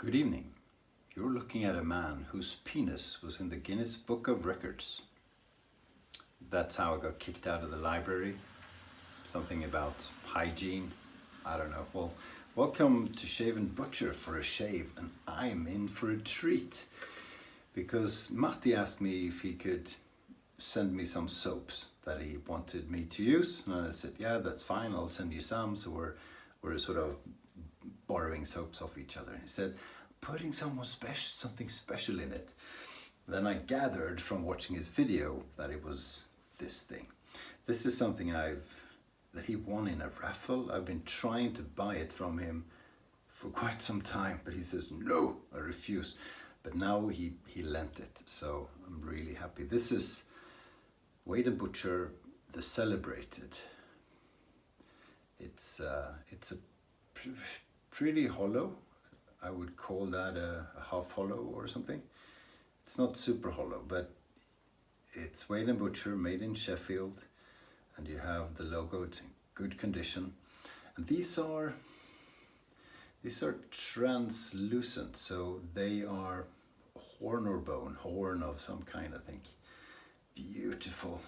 Good evening. You're looking at a man whose penis was in the Guinness Book of Records. That's how I got kicked out of the library. Something about hygiene. I don't know. Well, welcome to Shave&Butcher for a shave, and I'm in for a treat. Because Matti asked me if he could send me some soaps that he wanted me to use. And I said, yeah, that's fine. I'll send you some. So we're sort of borrowing soaps off each other. He said, putting something special in it. Then I gathered from watching his video that it was this thing. This is something that he won in a raffle. I've been trying to buy it from him for quite some time, but he says, no, I refuse. But now he lent it, so I'm really happy. This is Shave&Butcher, the Celebrated. It's a pretty hollow. I would call that a half hollow or something. It's not super hollow, but it's Shave&Butcher, made in Sheffield, and you have the logo. It's in good condition, and these are translucent, so they are horn or bone, horn of some kind, I think. Beautiful,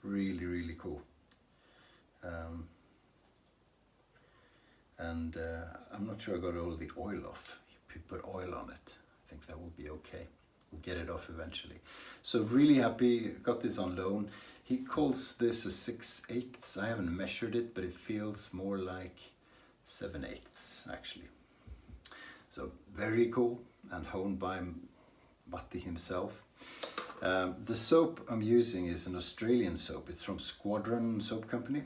really cool. I'm not sure I got all the oil off. You put oil on it. I think that will be okay. We'll get it off eventually. So really happy, got this on loan. He calls this a 6/8. I haven't measured it, but it feels more like 7/8 actually. So very cool, and honed by Matti himself. The soap I'm using is an Australian soap. It's from Squadron soap company,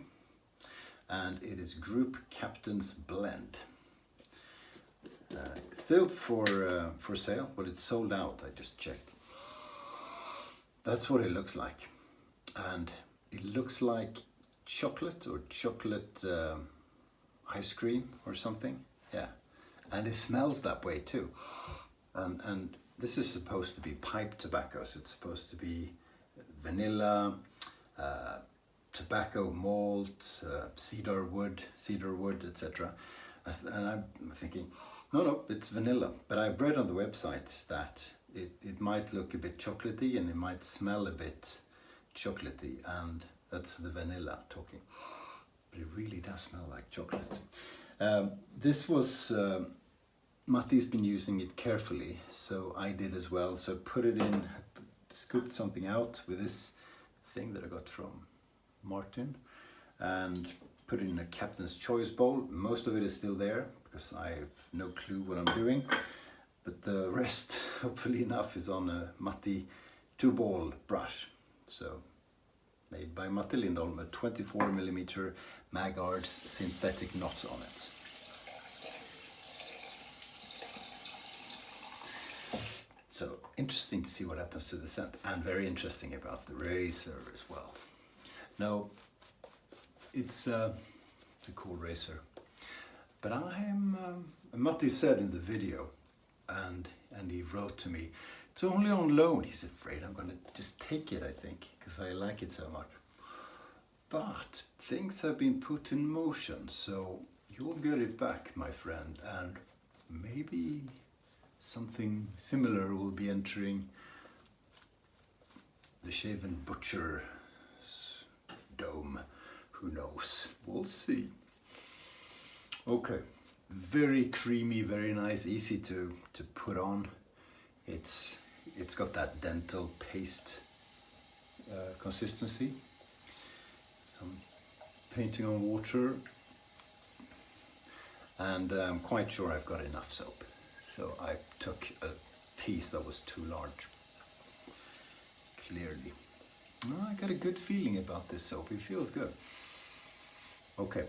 and it is Group Captain's Blend. It's still for sale, but it's sold out. I just checked. That's what it looks like, and it looks like chocolate or chocolate ice cream or something. Yeah, and it smells that way too. And this is supposed to be pipe tobacco, so it's supposed to be vanilla, tobacco malt, cedar wood, etc. And I'm thinking, no, it's vanilla. But I've read on the website that it might look a bit chocolatey and it might smell a bit chocolatey, and that's the vanilla talking. But it really does smell like chocolate. This was, Matti's been using it carefully, so I did as well. So put it in, scooped something out with this thing that I got from Martin, and put it in a Captain's Choice bowl. Most of it is still there because I have no clue what I'm doing, but the rest, hopefully enough, is on a Matti 2-ball brush. So made by Matti Lindholm, a 24mm Magards synthetic knot on it. So interesting to see what happens to the scent, and very interesting about the razor as well. Now, it's a cool razor, but Matti said in the video, and he wrote to me, it's only on loan. He's afraid I'm gonna just take it, I think, because I like it so much. But things have been put in motion, so you'll get it back, my friend, and maybe something similar will be entering the Shave&Butcher dome. Who knows? We'll see. Okay, very creamy, very nice, easy to put on. It's got that dental paste consistency. Some painting on water, and I'm quite sure I've got enough soap. So I took a piece that was too large, clearly. I got a good feeling about this soap. It feels good. Okay,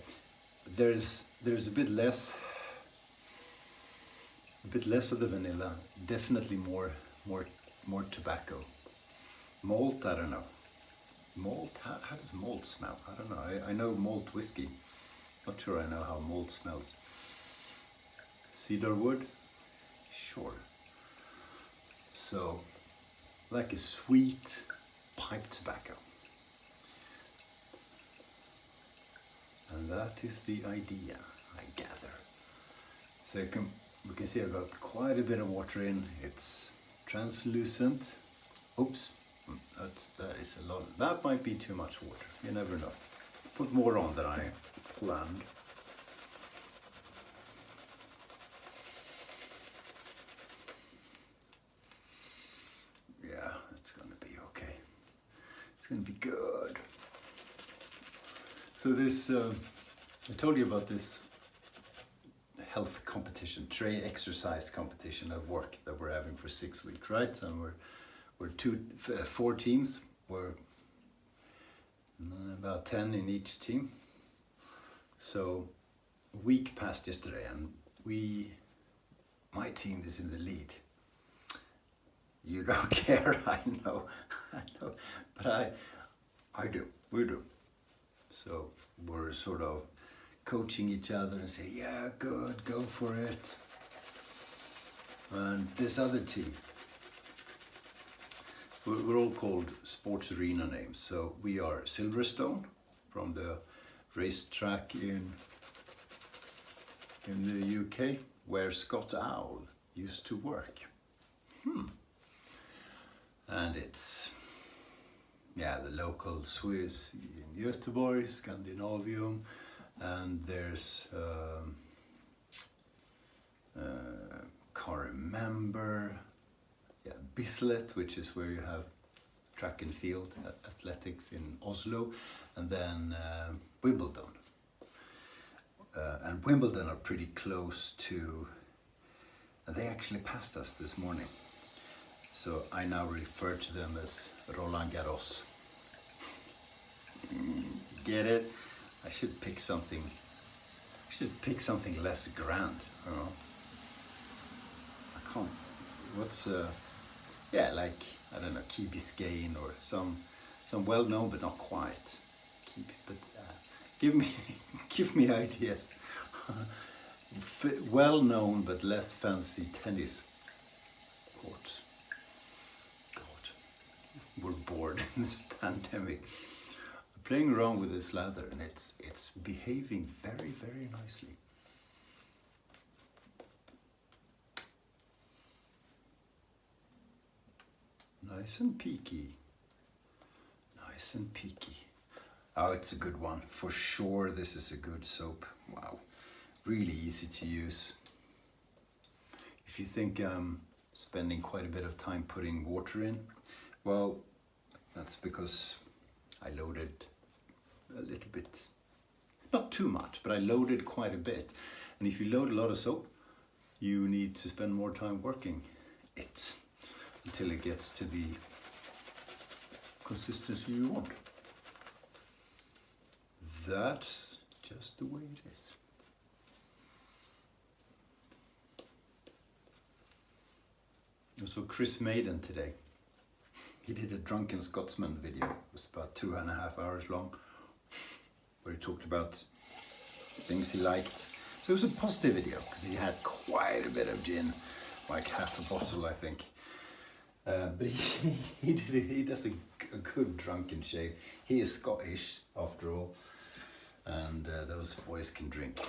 there's a bit less of the vanilla. Definitely more tobacco. Malt, I don't know. Malt, how does malt smell? I don't know. I know malt whiskey. Not sure I know how malt smells. Cedar wood, sure. So, like a sweet pipe tobacco. And that is the idea, I gather. So you can we can see I got quite a bit of water in. It's translucent. Oops, that is a lot. That might be too much water. You never know. Put more on than I planned. Yeah, it's gonna be okay. It's gonna be good. So this, I told you about this health competition, exercise competition at work that we're having for 6 weeks, right? And we're 4 teams. We're about 10 in each team. So a week passed yesterday, and my team is in the lead. You don't care, I know, but I do, we do. So we're sort of coaching each other and say, yeah, good, go for it. And this other team, we're all called sports arena names. So we are Silverstone from the racetrack in the UK, where Scott Owl used to work. And it's, yeah, the local Swiss in Göteborg, Scandinavium, and there's can't remember, yeah, Bislett, which is where you have track and field athletics in Oslo, and then Wimbledon. And Wimbledon are pretty close to, and they actually passed us this morning. So I now refer to them as Roland Garros. Get it? I should pick something less grand. You know? I can't. What's yeah, like, I don't know, Key Biscayne or some well-known but not quite. Give me ideas. Well-known but less fancy tennis courts. God, we're bored in this pandemic. I'm playing around with this ladder, and it's behaving very, very nicely. Nice and peaky. Nice and peaky. Oh, it's a good one. For sure, this is a good soap. Wow. Really easy to use. If you think I'm spending quite a bit of time putting water in, well, that's because I loaded a little bit. Not too much, but I loaded quite a bit. And if you load a lot of soap, you need to spend more time working it until it gets to the consistency you want. That's just the way it is. I saw Chris Maiden today. He did a Drunken Scotsman video. It was about 2.5 hours long, where he talked about things he liked. So it was a positive video, because he had quite a bit of gin, like half a bottle, I think. But he does a good drunken shave. He is Scottish, after all, and those boys can drink.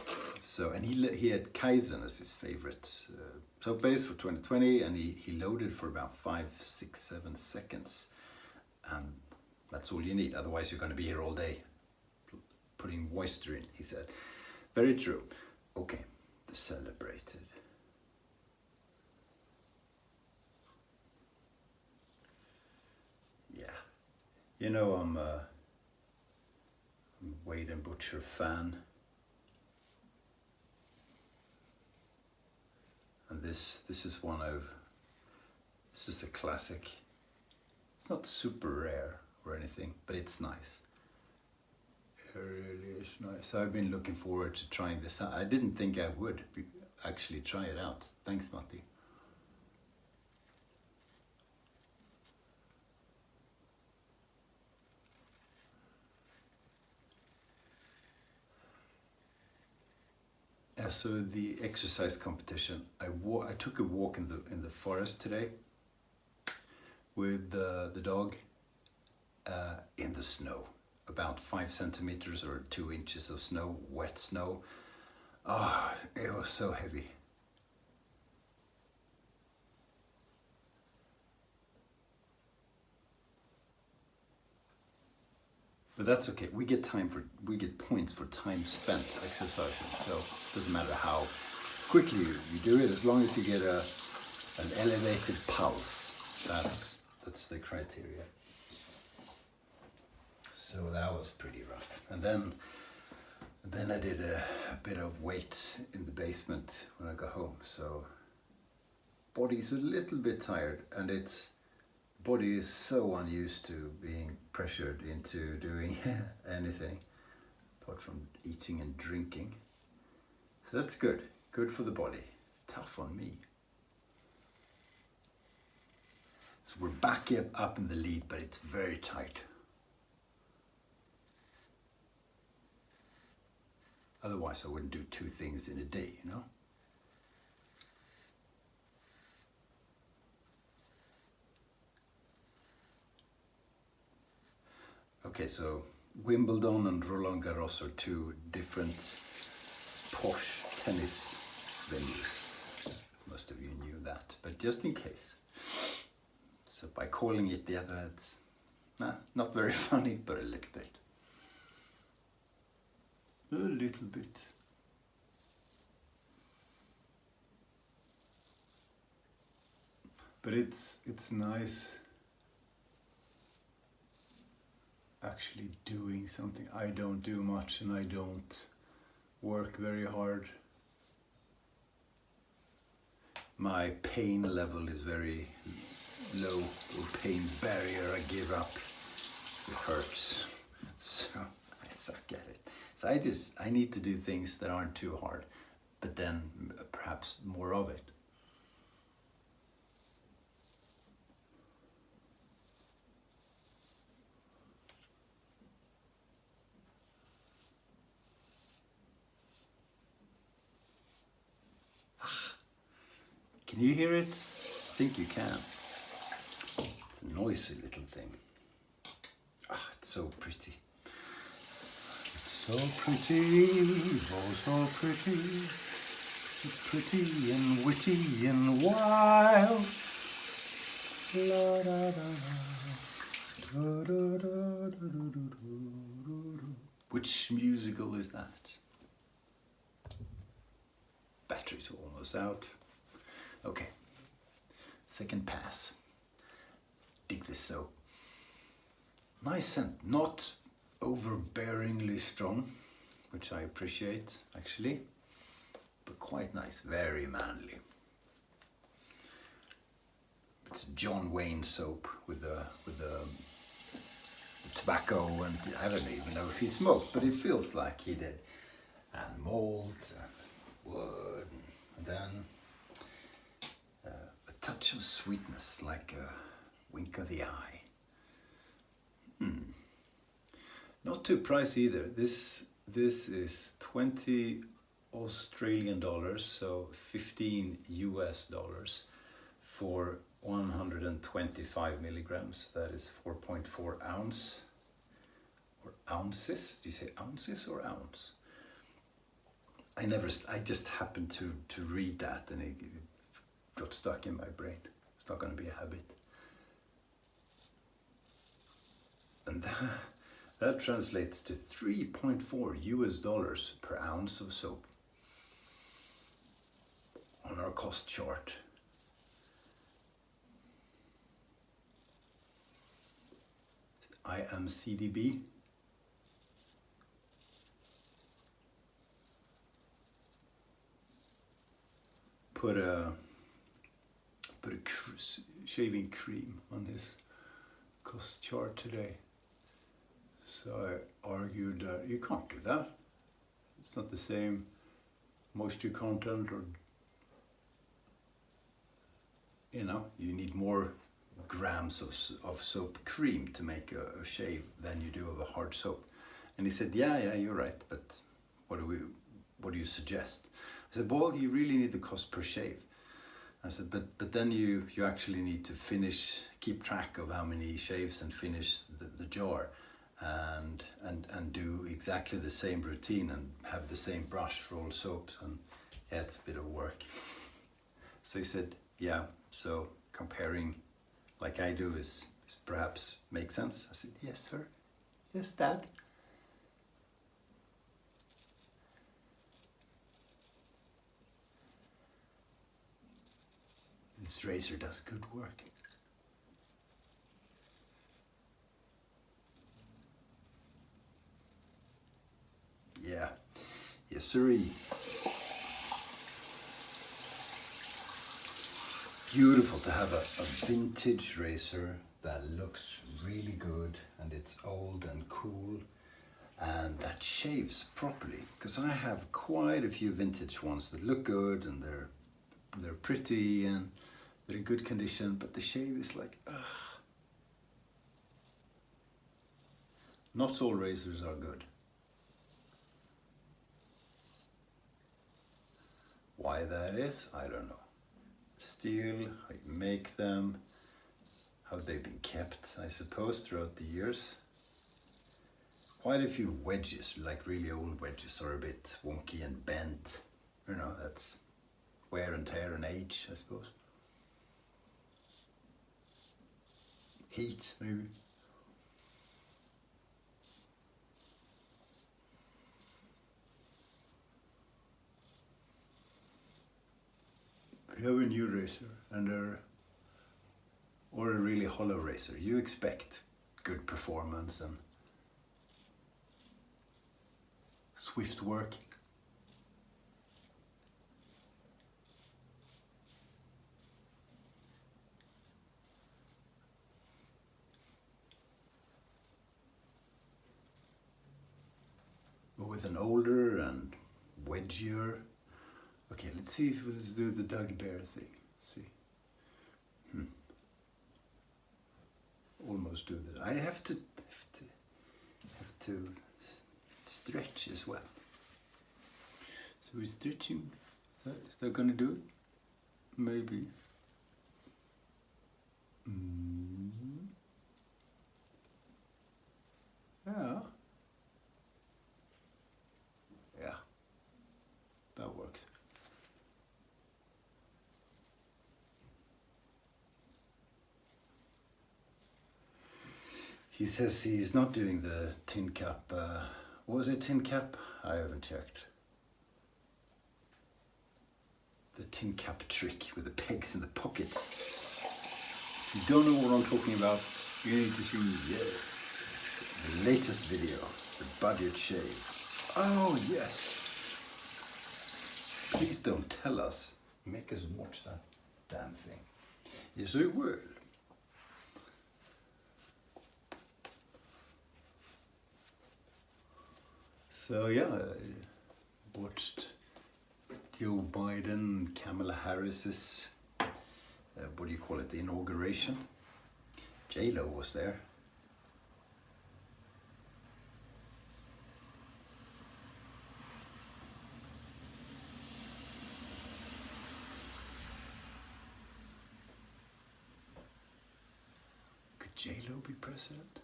So, and he had Kaizen as his favorite soap base for 2020, and he loaded for about 5, 6, 7 seconds, and that's all you need. Otherwise, you're going to be here all day putting moisture in, he said. Very true. Okay, the celebrated. Yeah, you know, I'm a Shave&Butcher fan, and this is one of, this is a classic. It's not super rare or anything, but it's nice. It really is nice. So I've been looking forward to trying this out. I didn't think I would actually try it out. Thanks, Matti. So the exercise competition, I took a walk in the forest today with the dog in the snow, about 5 centimeters or 2 inches of snow, wet snow. Oh, it was so heavy. But that's okay. We get points for time spent exercising. So it doesn't matter how quickly you do it, as long as you get an elevated pulse. That's the criteria. So that was pretty rough. And then I did a bit of weights in the basement when I got home. So body's a little bit tired, and body is so unused to being pressured into doing anything apart from eating and drinking. So that's good for the body. Tough on me. So we're back up in the lead, but it's very tight. Otherwise I wouldn't do 2 things in a day, you know? Okay, so Wimbledon and Roland Garros are 2 different posh tennis venues. Most of you knew that, but just in case. So by calling it the other, it's not very funny, but a little bit. A little bit. But it's nice actually doing something. I don't do much and I don't work very hard. My pain level is very low, or pain barrier. I give up. It hurts. So I suck at it. So I need to do things that aren't too hard, but then perhaps more of it. Can you hear it? I think you can. It's a noisy little thing. It's so pretty. So pretty, oh so pretty, so pretty and witty and wild. La, da, da, da. Da, da, da, da, da, da. Which musical is that? Battery's almost out. Okay, second pass. Dig this soap. Nice scent, not overbearingly strong, which I appreciate actually, but quite nice, very manly. It's John Wayne soap with the tobacco, and I don't even know if he smoked, but it feels like he did. And malt and wood, and then a touch of sweetness, like a wink of the eye. Not too pricey either. This is 20 Australian dollars, so 15 US dollars for 125 milligrams. That is 4.4 ounce, or ounces. Do you say ounces or ounce? I just happened to read that and it got stuck in my brain. It's not going to be a habit. And that translates to 3.4 US dollars per ounce of soap on our cost chart. I am CDB. Put a shaving cream on his cost chart today. So I argued that you can't do that. It's not the same moisture content, or you need more grams of soap cream to make a shave than you do of a hard soap. And he said, yeah, you're right, but what do you suggest? I said, well, you really need the cost per shave. I said, but then you actually need to keep track of how many shaves and finish the jar, and do exactly the same routine and have the same brush for all soaps, and yeah, it's a bit of work. So he said, yeah, so comparing like I do is perhaps makes sense. I said, yes, sir. Yes, Dad. This razor does good work. Yeah, yes sirree. Beautiful to have a vintage razor that looks really good and it's old and cool and that shaves properly, because I have quite a few vintage ones that look good and they're pretty and they're in good condition, but the shave is like, ugh. Not all razors are good. Why that is, I don't know. Steel, how you make them, how they've been kept, I suppose, throughout the years. Quite a few wedges, like really old wedges, are a bit wonky and bent. You know, that's wear and tear and age, I suppose. Heat, maybe. If you have a new razor or a really hollow razor, you expect good performance and swift work. But with an older and wedgier. Okay, let's do the Doug Bear thing. Let's see. Almost do that. I have to stretch as well. So we're stretching. Is that gonna do it? Maybe. Yeah. Yeah. That works. He says he's not doing the tin cap. What was it, tin cap? I haven't checked. The tin cap trick with the pegs in the pocket. If you don't know what I'm talking about, you need to see the latest video, the budget shave. Oh yes. Please don't tell us. Make us watch that damn thing. Yes, I will. So yeah, I watched Joe Biden, Kamala Harris's, what do you call it, the inauguration. J-Lo was there. Could J-Lo be president?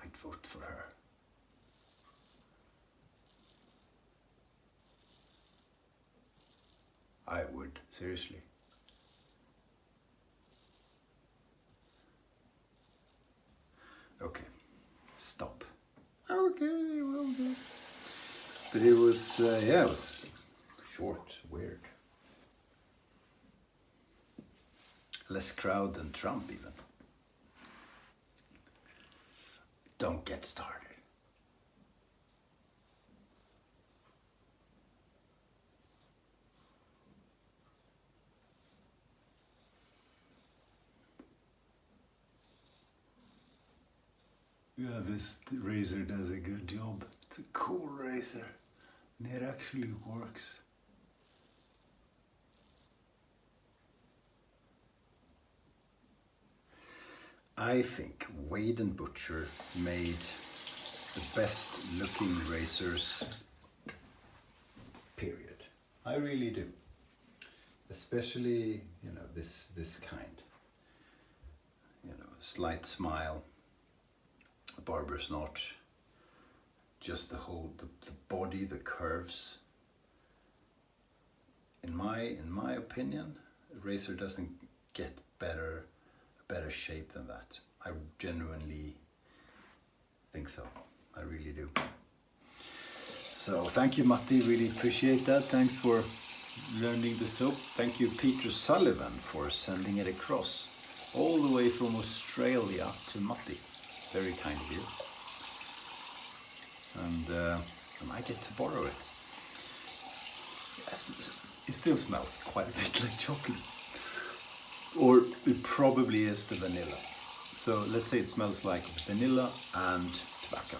I'd vote for her. I would, seriously. Okay, stop. Okay, well done. But it was, yeah, it was short, weird. Less crowd than Trump even. Don't get started. Yeah, this razor does a good job. It's a cool razor, and it actually works. I think Shave&Butcher made the best looking razors, period. I really do. Especially, you know, this kind. You know, a slight smile, a barber's notch, just the whole, the body, the curves. In my opinion, a razor doesn't get a better shape than that. I genuinely think so. I really do. So thank you, Matti. Really appreciate that. Thanks for learning the soap. Thank you, Peter Sullivan, for sending it across all the way from Australia to Matti. Very kind of you. And I get to borrow it. Yes, it still smells quite a bit like chocolate. Or it probably is the vanilla. So let's say it smells like vanilla and tobacco.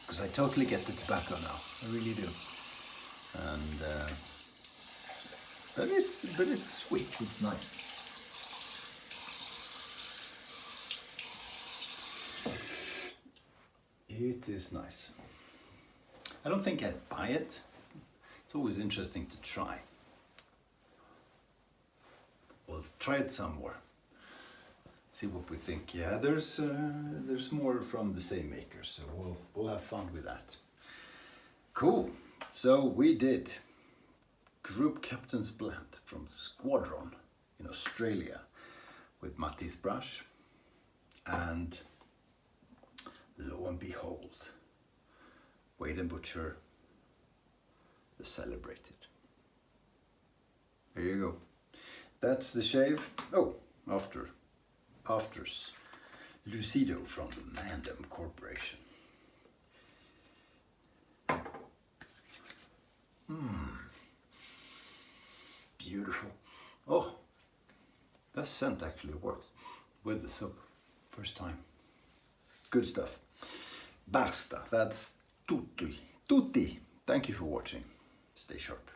Because I totally get the tobacco now. I really do. And but it's sweet. It's nice. It is nice. I don't think I'd buy it. It's always interesting to try. We'll try it some more. See what we think. Yeah, there's more from the same maker, so we'll have fun with that. Cool. So we did Group Captain's Blend from Squadron in Australia with Matti's brush, and lo and behold, Shave&Butcher, the celebrated. There you go. That's the shave. Oh, afters. Lucido from the Mandem Corporation. Beautiful. Oh, that scent actually works with the soap. First time. Good stuff. Basta. That's tutti. Tutti. Thank you for watching. Stay sharp.